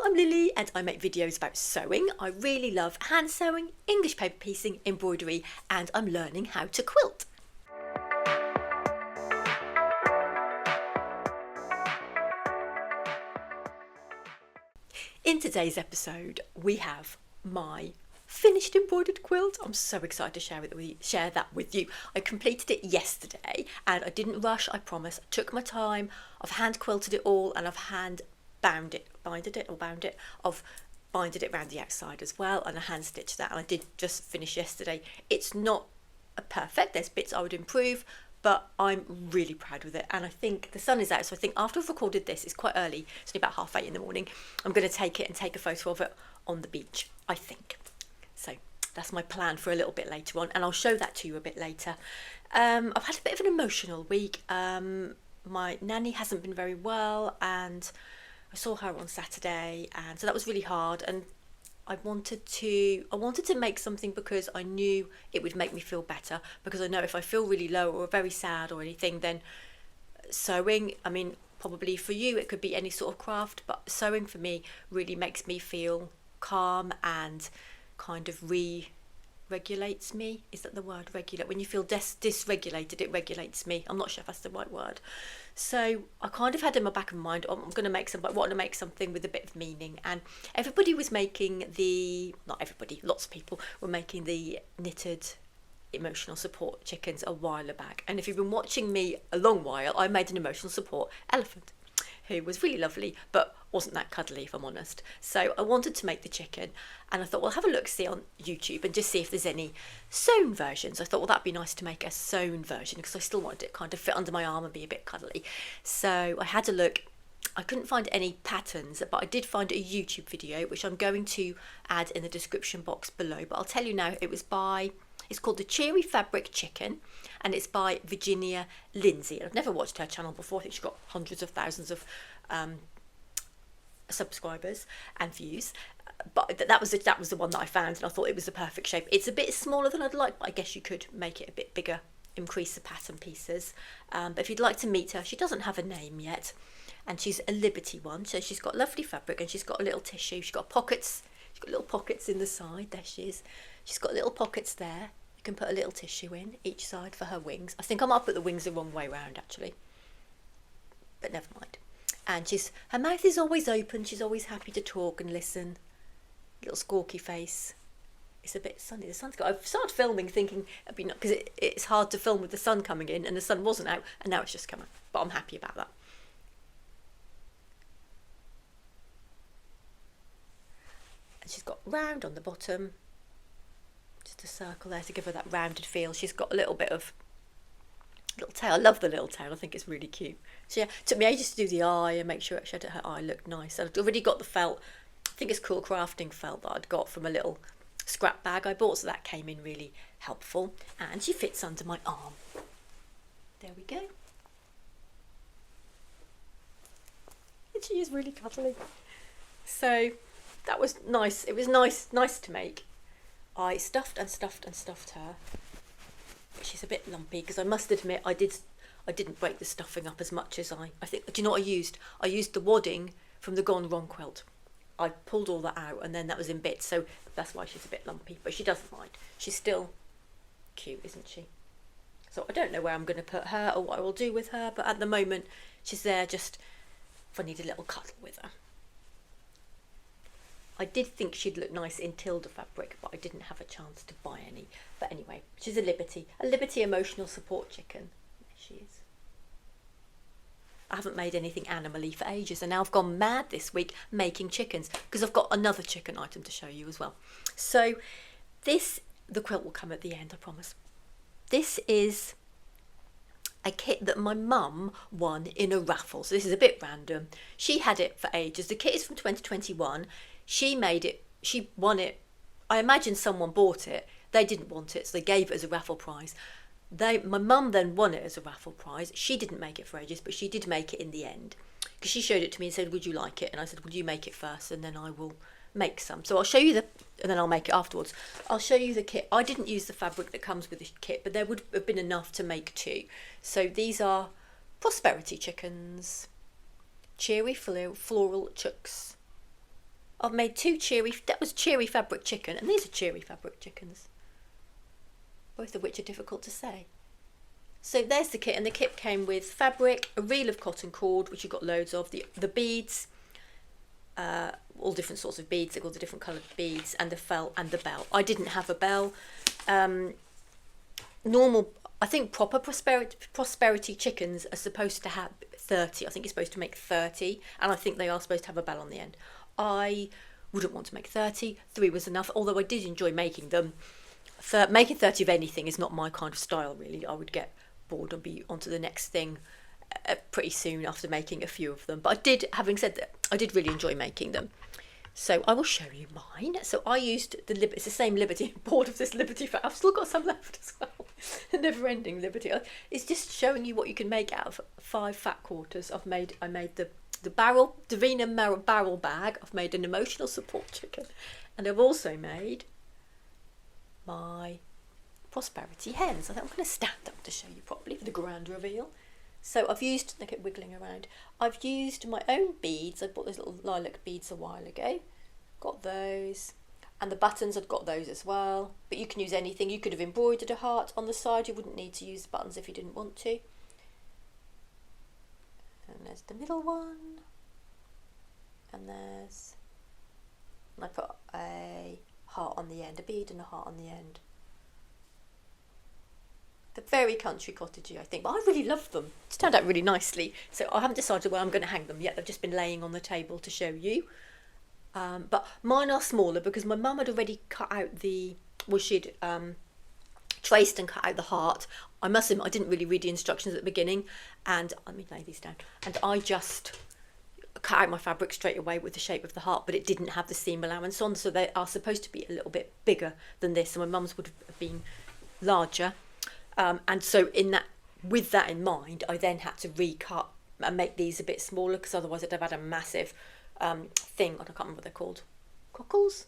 I'm Lily and I make videos about sewing. I really love hand sewing, English paper piecing, embroidery, and I'm learning how to quilt. In today's episode, we have my finished embroidered quilt. I'm so excited to share that with you. I completed it yesterday and I didn't rush, I promise. I took my time. I've hand quilted it all and I've hand binded it around the outside as well, and I hand stitched that, and I did just finish yesterday. It's not perfect, there's bits I would improve, but I'm really proud with it. And I think the sun is out, so I think after I've recorded this, it's quite early, it's only about 8:30 in the morning, I'm going to take it and take a photo of it on the beach, I think. So that's my plan for a little bit later on, and I'll show that to you a bit later. I've had a bit of an emotional week. My nanny hasn't been very well, and I saw her on Saturday, and so that was really hard, and I wanted to make something because I knew it would make me feel better, because I know if I feel really low or very sad or anything, then sewing, I mean, probably for you it could be any sort of craft, but sewing for me really makes me feel calm and kind of regulates me. Is that the word, regulate? When you feel dysregulated, it regulates me. I'm not sure if that's the right word. So I kind of had in my back of my mind, I'm going to make something, I want to make something with a bit of meaning. And everybody was making not everybody, lots of people were making the knitted emotional support chickens a while back. And if you've been watching me a long while, I made an emotional support elephant who was really lovely, but wasn't that cuddly, if I'm honest. So I wanted to make the chicken, and I thought, well, have a look, see on YouTube and just see if there's any sewn versions. I thought, well, that'd be nice to make a sewn version, because I still wanted it kind of fit under my arm and be a bit cuddly. So I had a look. I couldn't find any patterns, but I did find a YouTube video, which I'm going to add in the description box below. But I'll tell you now, it's called the Cheery Fabric Chicken, and it's by Virginia Lindsey. I've never watched her channel before. I think she's got hundreds of thousands of subscribers and views, but that was the one that I found, and I thought it was the perfect shape. It's a bit smaller than I'd like, but I guess you could make it a bit bigger, increase the pattern pieces. But if you'd like to meet her, she doesn't have a name yet, and she's a Liberty one, so she's got lovely fabric, and she's got a little tissue. She's got pockets. She's got little pockets in the side. There she is. She's got little pockets there. You can put a little tissue in each side for her wings. I think I might put the wings the wrong way around, actually, but never mind. And her mouth is always open. She's always happy to talk and listen. Little squawky face. It's a bit sunny. The sun's got. I've started filming thinking it'd be not, because it's hard to film with the sun coming in, and the sun wasn't out, and now it's just come out. But I'm happy about that. And she's got round on the bottom. Just a circle there to give her that rounded feel. She's got a little bit of little tail. I love the little tail. I think it's really cute. So yeah, it took me ages to do the eye and make sure her eye looked nice. I'd already got the felt. I think it's cool crafting felt that I'd got from a little scrap bag I bought, so that came in really helpful. And she fits under my arm. There we go. And she is really cuddly. So that was nice. It was nice to make. I stuffed her. She's a bit lumpy, because I must admit I didn't break the stuffing up as much as I think. Do you know what I used? I used the wadding from the Gone Wrong quilt. I pulled all that out, and then that was in bits, so that's why she's a bit lumpy, but she doesn't mind. She's still cute, isn't she? So I don't know where I'm going to put her or what I will do with her, but at the moment she's there just if I need a little cuddle with her. I did think she'd look nice in Tilda fabric, but I didn't have a chance to buy any. But anyway, she's a Liberty emotional support chicken. There she is. I haven't made anything animal-y for ages, and now I've gone mad this week making chickens, because I've got another chicken item to show you as well. So the quilt will come at the end, I promise. This is a kit that my mum won in a raffle. So this is a bit random. She had it for ages. The kit is from 2021. She made it, she won it. I imagine someone bought it. They didn't want it, so they gave it as a raffle prize. My mum then won it as a raffle prize. She didn't make it for ages, but she did make it in the end, because she showed it to me and said, would you like it? And I said, would you make it first, and then I will make some. So I'll show you and then I'll make it afterwards. I'll show you the kit. I didn't use the fabric that comes with the kit, but there would have been enough to make two. So these are Prosperity chickens, Cheery floral chooks, I've made 2 Cheery, that was Cheery fabric chicken, and these are Cheery fabric chickens, both of which are difficult to say. So there's the kit, and the kit came with fabric, a reel of cotton cord, which you've got loads of, the beads, all different sorts of beads, all the different coloured beads, and the felt and the bell. I didn't have a bell. Normal, I think proper prosperity chickens are supposed to have 30. I think you're supposed to make 30, and I think they are supposed to have a bell on the end. I wouldn't want to make 30. 3 was enough, although I did enjoy making them. Making 30 of anything is not my kind of style, really. I would get bored and be on to the next thing pretty soon after making a few of them. But I did, having said that, I did really enjoy making them. So I will show you mine. So I used it's the same Liberty board of this Liberty fat. I've still got some left as well. A never-ending Liberty. It's just showing you what you can make out of 5 fat quarters. I made the Davina barrel bag. I've made an emotional support chicken, and I've also made my prosperity hens. I think I'm going to stand up to show you properly for the grand reveal. So I've used, look at wiggling around, I've used my own beads. I bought those little lilac beads a while ago, got those, and the buttons, I've got those as well, but you can use anything. You could have embroidered a heart on the side, you wouldn't need to use the buttons if you didn't want to. And there's the middle one, and there's, and I put a heart on the end, a bead and a heart on the end. They're very country cottagey, I think, but I really love them. It's turned out really nicely. So I haven't decided where I'm going to hang them yet. They've just been laying on the table to show you. But mine are smaller because my mum had already cut out she'd traced and cut out the heart. I must admit, I didn't really read the instructions at the beginning, and let me lay these down. And I just cut out my fabric straight away with the shape of the heart, but it didn't have the seam allowance on, so they are supposed to be a little bit bigger than this. So my mum's would have been larger. And so with that in mind, I then had to recut and make these a bit smaller, because otherwise I'd have had a massive thing. I can't remember what they're called. Cockles?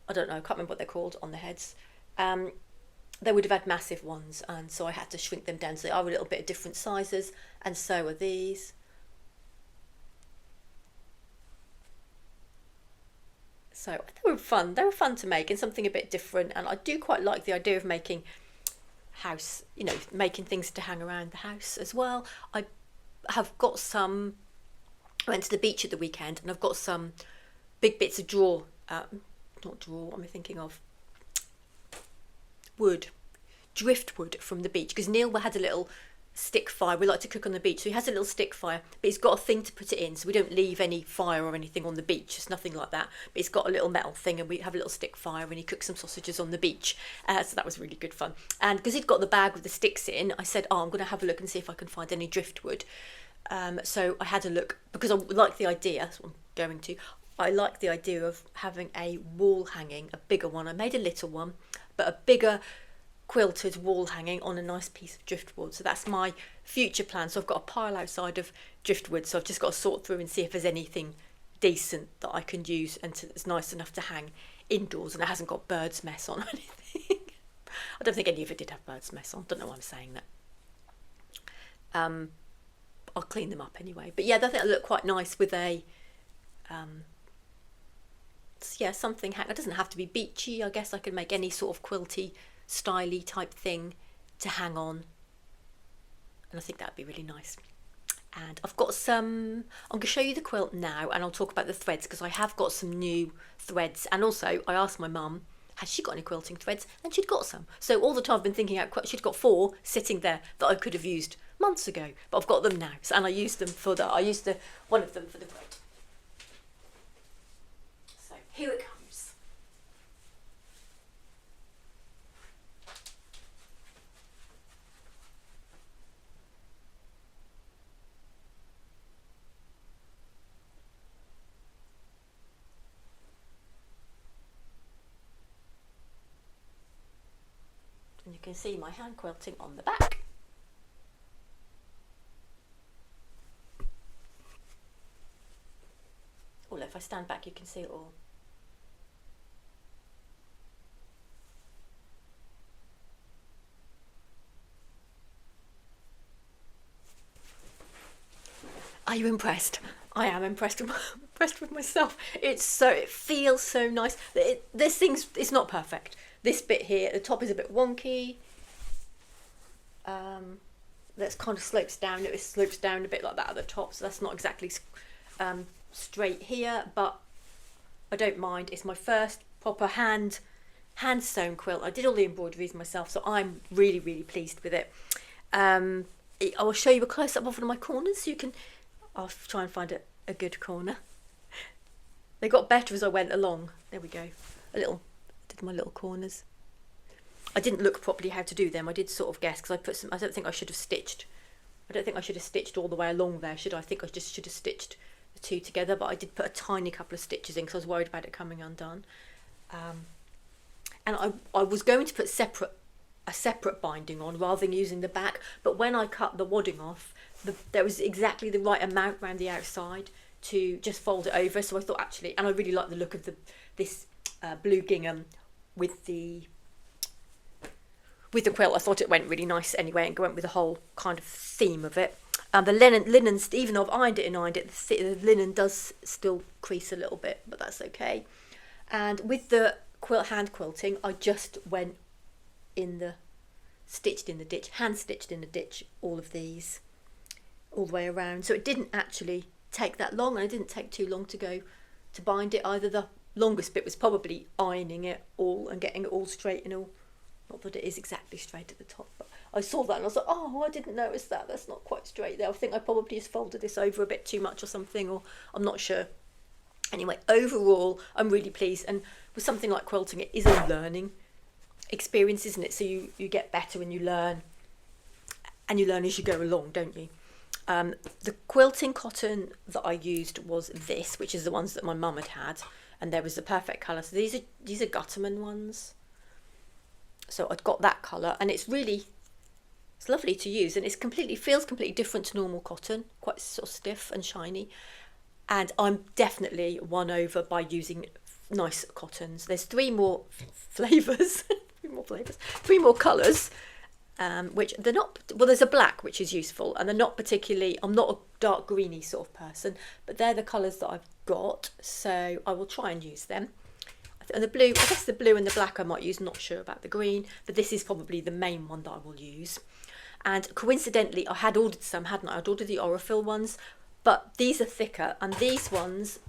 I don't know. I can't remember what they're called on the heads. They would have had massive ones, and so I had to shrink them down. So they are a little bit of different sizes, and so are these. So they were fun. They were fun to make, and something a bit different. And I do quite like the idea of making making things to hang around the house as well. I have got some. I went to the beach at the weekend, and I've got some big bits of what am I thinking of? Driftwood from the beach, because Neil had a little stick fire. We like to cook on the beach, so he has a little stick fire, but he's got a thing to put it in, so we don't leave any fire or anything on the beach. It's nothing like that, but he's got a little metal thing, and we have a little stick fire, and he cooks some sausages on the beach. So that was really good fun. And because he'd got the bag with the sticks in, I said, I'm going to have a look and see if I can find any driftwood. So I had a look, because I like the idea. That's what I'm going to. I like the idea of having a wall hanging, a bigger one. I made a little one, but a bigger quilted wall hanging on a nice piece of driftwood. So that's my future plan. So I've got a pile outside of driftwood, so I've just got to sort through and see if there's anything decent that I can use and it's nice enough to hang indoors, and it hasn't got bird's mess on or anything. I don't think any of it did have bird's mess on. Don't know why I'm saying that. I'll clean them up anyway. But yeah, I think it'll look quite nice with a something hang. It doesn't have to be beachy. I guess I could make any sort of quilty, styly type thing to hang on, and I think that'd be really nice. And I've got some, I'm going to show you the quilt now, and I'll talk about the threads, because I have got some new threads. And also I asked my mum, has she got any quilting threads, and she'd got some. So all the time I've been thinking out, she'd got 4 sitting there that I could have used months ago, but I've got them now. So, and I used them for one of them for the quilt. So here it comes. And you can see my hand quilting on the back. Oh, if I stand back you can see it all. Are you impressed? I am impressed with impressed with myself. It feels so nice. It's not perfect. This bit here, the top is a bit wonky. That's kind of slopes down. It slopes down a bit like that at the top, so that's not exactly straight here, but I don't mind. It's my first proper hand sewn quilt. I did all the embroideries myself, so I'm really, really pleased with it. I will show you a close up of one of my corners, so you can. I'll try and find a good corner. They got better as I went along. There we go. Did my little corners. I didn't look properly how to do them. I did sort of guess, because I don't think I should have stitched. I don't think I should have stitched all the way along there, should I? I think I just should have stitched the two together, but I did put a tiny couple of stitches in because I was worried about it coming undone. And I was going to put a separate binding on rather than using the back, but when I cut the wadding off, there was exactly the right amount around the outside to just fold it over. So I thought actually, and I really like the look of this blue gingham with the quilt. I thought it went really nice anyway, and went with the whole kind of theme of it. The linen, even though I've ironed it, the linen does still crease a little bit, but that's okay. And with the hand quilting, I just went hand stitched in the ditch, all of these, all the way around. So it didn't actually take that long, and it didn't take too long to bind it either. The longest bit was probably ironing it all and getting it all straight and all. Not that it is exactly straight at the top, but I saw that and I was like, oh, I didn't notice that. That's not quite straight there. I think I probably just folded this over a bit too much or something, or I'm not sure. Anyway, overall, I'm really pleased. And with something like quilting, it is a learning experience, isn't it? So you get better and you learn as you go along, don't you? The quilting cotton that I used was this, which is the ones that my mum had, and there was the perfect colour. So these are Gutterman ones. So I'd got that colour, and it's lovely to use, and feels completely different to normal cotton, quite sort of stiff and shiny. And I'm definitely won over by using nice cottons. There's three more flavours, three more colours, which they're not, well, there's a black, which is useful, and they're not particularly, I'm not a dark greeny sort of person, but they're the colours that I've got, so I will try and use them. And the blue, I guess the blue and the black I might use, not sure about the green, but this is probably the main one that I will use. And coincidentally, I had ordered some, hadn't I? I'd ordered the Aurifil ones, but these are thicker, and these ones,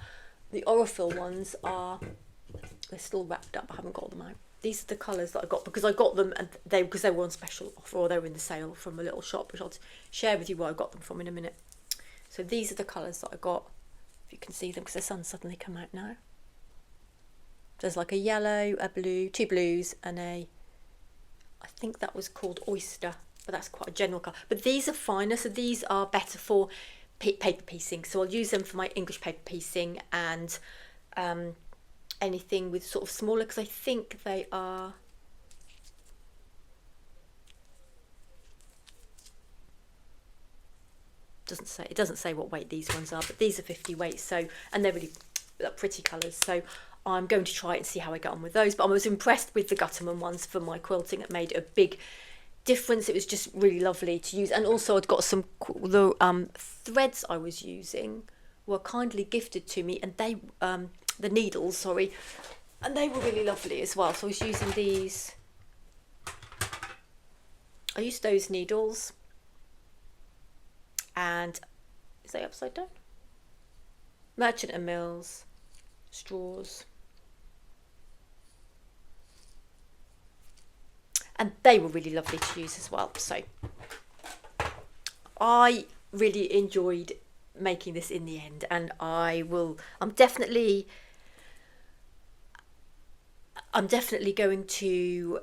the Aurifil ones they're still wrapped up, I haven't got them out. These are the colours that I got, because I got them and because they were on special offer, or they were in the sale from a little shop, which I'll share with you where I got them from in a minute. So these are the colours that I got, if you can see them, because the sun's suddenly come out now. There's like a yellow, a blue, two blues, and I think that was called oyster, but that's quite a general colour. But these are finer, so these are better for paper piecing. So I'll use them for my English paper piecing and anything with sort of smaller, because I think they are... It doesn't say what weight these ones are, but these are 50 weight, so, and they're really pretty colours. So I'm going to try it and see how I get on with those. But I was impressed with the Gutterman ones for my quilting. It made a big difference. It was just really lovely to use. And also I'd got the threads I was using were kindly gifted to me, and they the needles, sorry, and they were really lovely as well. So I was using these. I used those needles, and is they upside down? Merchant and Mills straws. And they were really lovely to use as well. So I really enjoyed making this in the end, and I'm definitely going to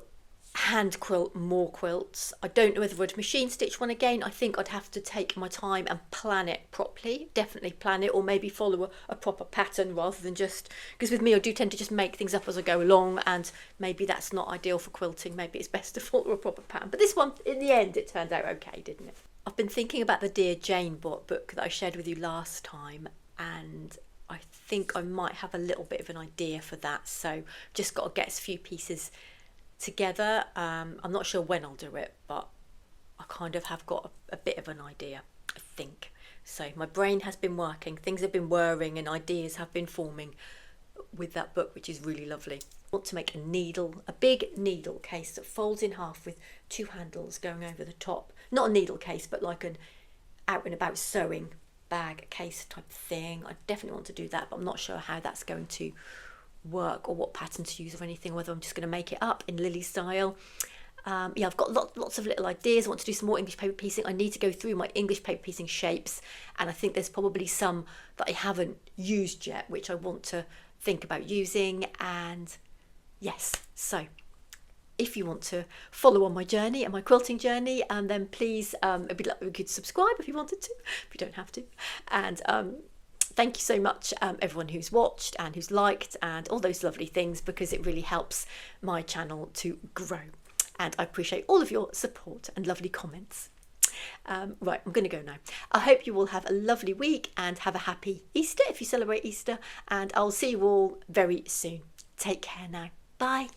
hand quilt more quilts. I don't know whether I'd machine stitch one again. I think I'd have to take my time and plan it properly, definitely plan it, or maybe follow a proper pattern rather than just, because with me I do tend to just make things up as I go along, and maybe that's not ideal for quilting. Maybe it's best to follow a proper pattern, but this one in the end it turned out okay, didn't it? I've been thinking about the Dear Jane book that I shared with you last time, and I think I might have a little bit of an idea for that, so just got to get a few pieces together. I'm not sure when I'll do it, but I kind of have got a bit of an idea, I think. So my brain has been working, things have been whirring and ideas have been forming with that book, which is really lovely. I want to make a needle, a big needle case that folds in half with 2 handles going over the top. Not a needle case, but like an out and about sewing bag case type thing. I definitely want to do that, but I'm not sure how that's going to work or what pattern to use or anything, whether I'm just going to make it up in Lily style. Yeah, I've got lots of little ideas. I want to do some more English paper piecing. I need to go through my English paper piecing shapes, and I think there's probably some that I haven't used yet, which I want to think about using. And yes, so if you want to follow on my journey and my quilting journey, then please, it'd be lovely if you could subscribe if you wanted to, if you don't have to. And thank you so much, everyone who's watched and who's liked and all those lovely things, because it really helps my channel to grow. And I appreciate all of your support and lovely comments. Right, I'm going to go now. I hope you all have a lovely week and have a happy Easter if you celebrate Easter. And I'll see you all very soon. Take care now. Bye.